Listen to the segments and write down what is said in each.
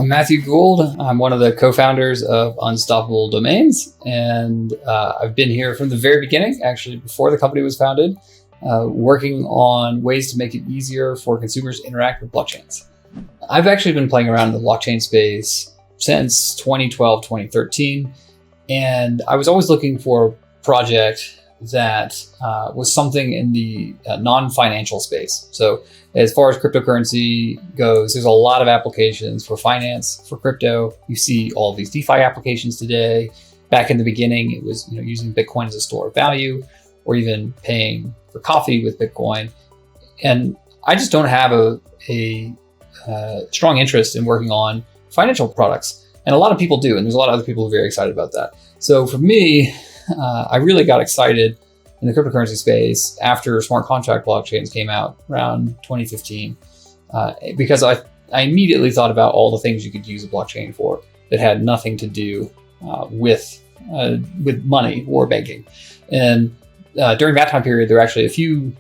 I'm Matthew Gould. I'm one of the co-founders of Unstoppable Domains, and I've been here from the very beginning, actually before the company was founded, working on ways to make it easier for consumers to interact with blockchains. I've actually been playing around in the blockchain space since 2012, 2013, and I was always looking for a project that was something in the non-financial space. So as far as cryptocurrency goes, there's a lot of applications for finance, for crypto. You see all of these DeFi applications today. Back in the beginning, it was using Bitcoin as a store of value, or even paying for coffee with Bitcoin. And I just don't have a strong interest in working on financial products. And a lot of people do, and there's a lot of other people who are very excited about that. So for me, I really got excited in the cryptocurrency space after smart contract blockchains came out around 2015, because I immediately thought about all the things you could use a blockchain for that had nothing to do with money or banking. And during that time period, there were actually a few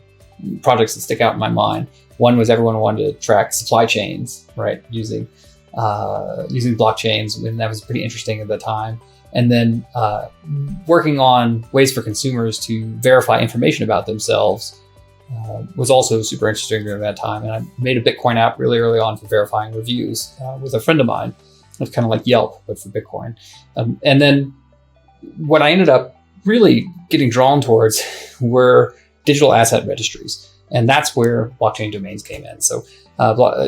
projects that stick out in my mind. One was everyone wanted to track supply chains, right, using blockchains, and that was pretty interesting at the time. And then working on ways for consumers to verify information about themselves was also super interesting during that time. And I made a Bitcoin app really early on for verifying reviews with a friend of mine. It's kind of like Yelp, but for Bitcoin. And then what I ended up really getting drawn towards were digital asset registries. And that's where blockchain domains came in. So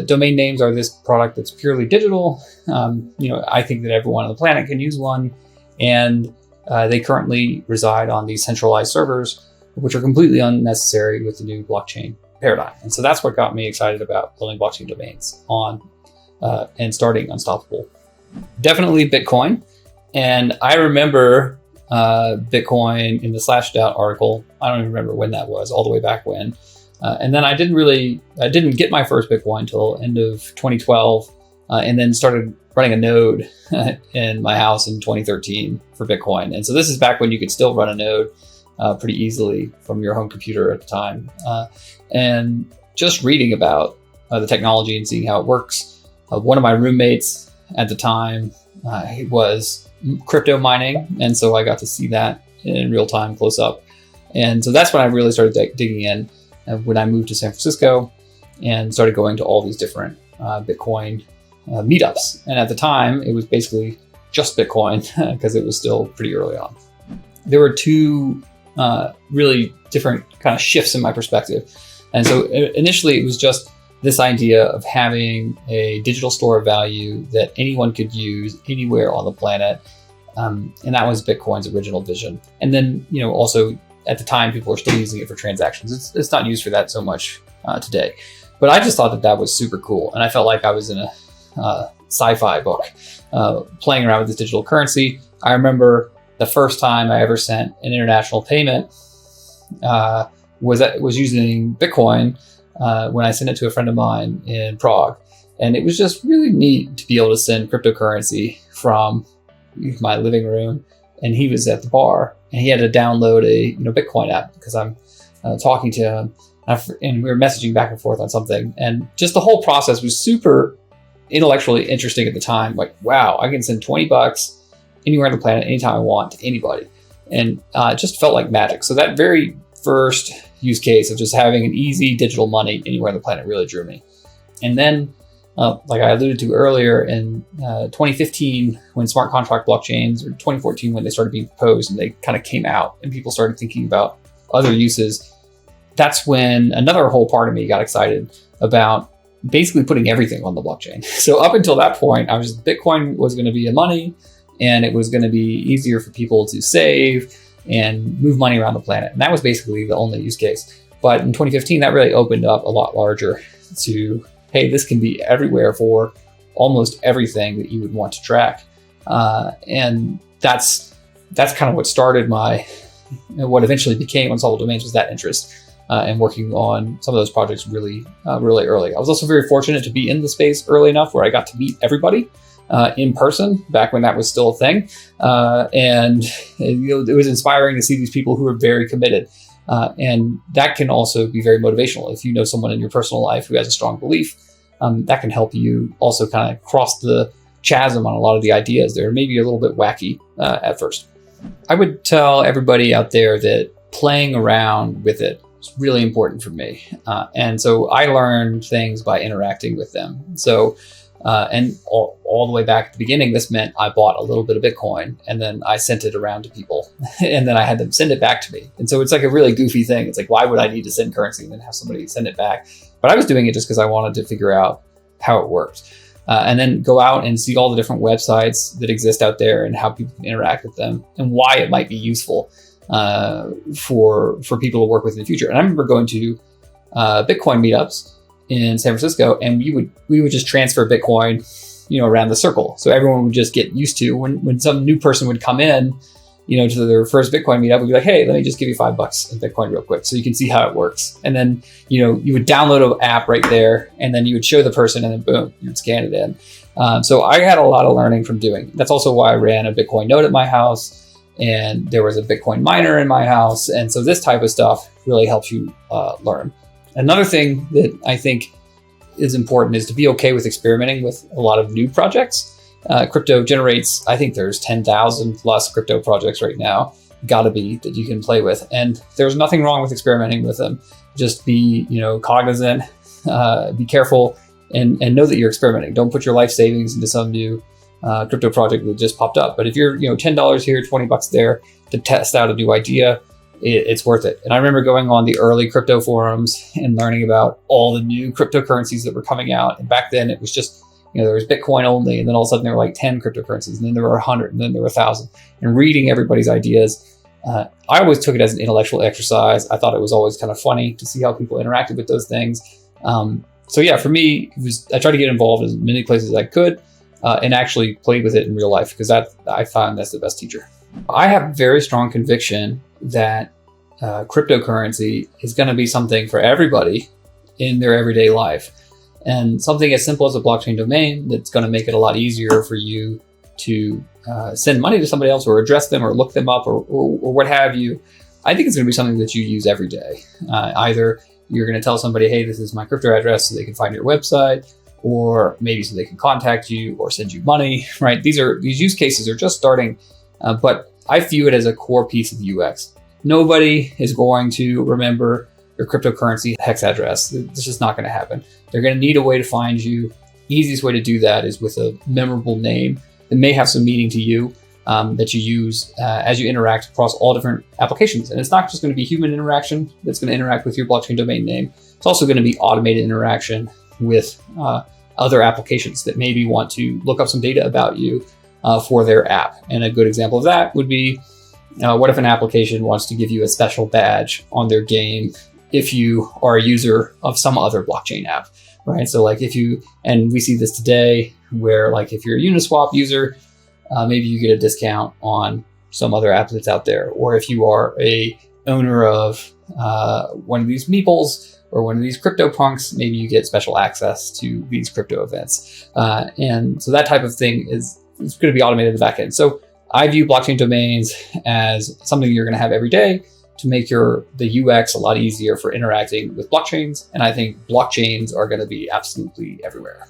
domain names are this product that's purely digital. I think that everyone on the planet can use one. And they currently reside on these centralized servers, which are completely unnecessary with the new blockchain paradigm. And so that's what got me excited about building blockchain domains and starting Unstoppable. Definitely Bitcoin. And I remember Bitcoin in the Slashdot article. I don't even remember when that was, all the way back when. And then I didn't get my first Bitcoin until end of 2012, and then started running a node in my house in 2013 for Bitcoin. And so this is back when you could still run a node pretty easily from your home computer at the time. And just reading about the technology and seeing how it works. One of my roommates at the time was crypto mining. And so I got to see that in real time, close up. And so that's when I really started digging in when I moved to San Francisco and started going to all these different Bitcoin meetups. And at the time, it was basically just Bitcoin because it was still pretty early on. There were two really different kind of shifts in my perspective. And so initially, it was just this idea of having a digital store of value that anyone could use anywhere on the planet. And that was Bitcoin's original vision. And then, also at the time, people were still using it for transactions. It's not used for that so much today. But I just thought that was super cool. And I felt like I was in a sci-fi book playing around with this digital currency. I remember the first time I ever sent an international payment was using Bitcoin when I sent it to a friend of mine in Prague. And it was just really neat to be able to send cryptocurrency from my living room. And he was at the bar and he had to download a Bitcoin app because I'm talking to him and we were messaging back and forth on something. And just the whole process was super intellectually interesting at the time. Like, wow, I can send $20 anywhere on the planet, anytime I want, to anybody. And it just felt like magic. So that very first use case of just having an easy digital money anywhere on the planet really drew me. And then, like I alluded to earlier, in 2015, when smart contract blockchains, or 2014, when they started being proposed and they kind of came out and people started thinking about other uses, that's when another whole part of me got excited about basically putting everything on the blockchain. So up until that point, Bitcoin was going to be a money, and it was going to be easier for people to save and move money around the planet. And that was basically the only use case. But in 2015, that really opened up a lot larger to, hey, this can be everywhere for almost everything that you would want to track. And that's kind of what started what eventually became Unstoppable Domains, was that interest. And working on some of those projects really early. I was also very fortunate to be in the space early enough where I got to meet everybody in person back when that was still a thing. And it was inspiring to see these people who were very committed. And that can also be very motivational. If you know someone in your personal life who has a strong belief, that can help you also kind of cross the chasm on a lot of the ideas. They're maybe a little bit wacky at first. I would tell everybody out there that playing around with it is really important for me. And so I learned things by interacting with them. So, and all the way back at the beginning, this meant I bought a little bit of Bitcoin and then I sent it around to people and then I had them send it back to me. And so it's like a really goofy thing. It's like, why would I need to send currency and then have somebody send it back? But I was doing it just because I wanted to figure out how it worked. And then go out and see all the different websites that exist out there and how people can interact with them and why it might be useful for people to work with in the future. And I remember going to Bitcoin meetups in San Francisco, and we would just transfer Bitcoin, around the circle. So everyone would just get used to when some new person would come in, to their first Bitcoin meetup, would be like, hey, let me just give you $5 in Bitcoin real quick so you can see how it works. And then, you would download an app right there, and then you would show the person, and then boom, you would scan it in. So I had a lot of learning from doing. That's also why I ran a Bitcoin node at my house, and there was a Bitcoin miner in my house. And so this type of stuff really helps you learn. Another thing that I think is important is to be okay with experimenting with a lot of new projects. Crypto generates, I think there's 10,000 plus crypto projects right now, gotta be, that you can play with. And there's nothing wrong with experimenting with them. Just be, cognizant, be careful, and know that you're experimenting. Don't put your life savings into some new crypto project that just popped up. But if you're, $10 here, $20 there to test out a new idea, it's worth it. And I remember going on the early crypto forums and learning about all the new cryptocurrencies that were coming out. And back then it was just, there was Bitcoin only, and then all of a sudden there were like 10 cryptocurrencies, and then there were 100, and then there were 1,000. And reading everybody's ideas, I always took it as an intellectual exercise. I thought it was always kind of funny to see how people interacted with those things. So yeah, for me, I tried to get involved as many places as I could, and actually played with it in real life, because I find that's the best teacher. I have very strong conviction that cryptocurrency is going to be something for everybody in their everyday life. And something as simple as a blockchain domain that's going to make it a lot easier for you to send money to somebody else, or address them, or look them up, or what have you. I think it's going to be something that you use every day. Either you're going to tell somebody, hey, this is my crypto address so they can find your website, or maybe so they can contact you or send you money, right? These use cases are just starting, but I view it as a core piece of the UX. Nobody is going to remember your cryptocurrency hex address. This is not going to happen. They're going to need a way to find you. Easiest way to do that is with a memorable name that may have some meaning to you, that you use as you interact across all different applications. And it's not just going to be human interaction that's going to interact with your blockchain domain name. It's also going to be automated interaction with other applications that maybe want to look up some data about you for their app. And a good example of that would be, what if an application wants to give you a special badge on their game if you are a user of some other blockchain app, right? So like and we see this today, where like if you're a Uniswap user, maybe you get a discount on some other app that's out there. Or if you are a owner of one of these meeples or one of these CryptoPunks, maybe you get special access to these crypto events. And so that type of thing is going to be automated in the back end. So I view blockchain domains as something you're going to have every day to make the UX a lot easier for interacting with blockchains. And I think blockchains are going to be absolutely everywhere.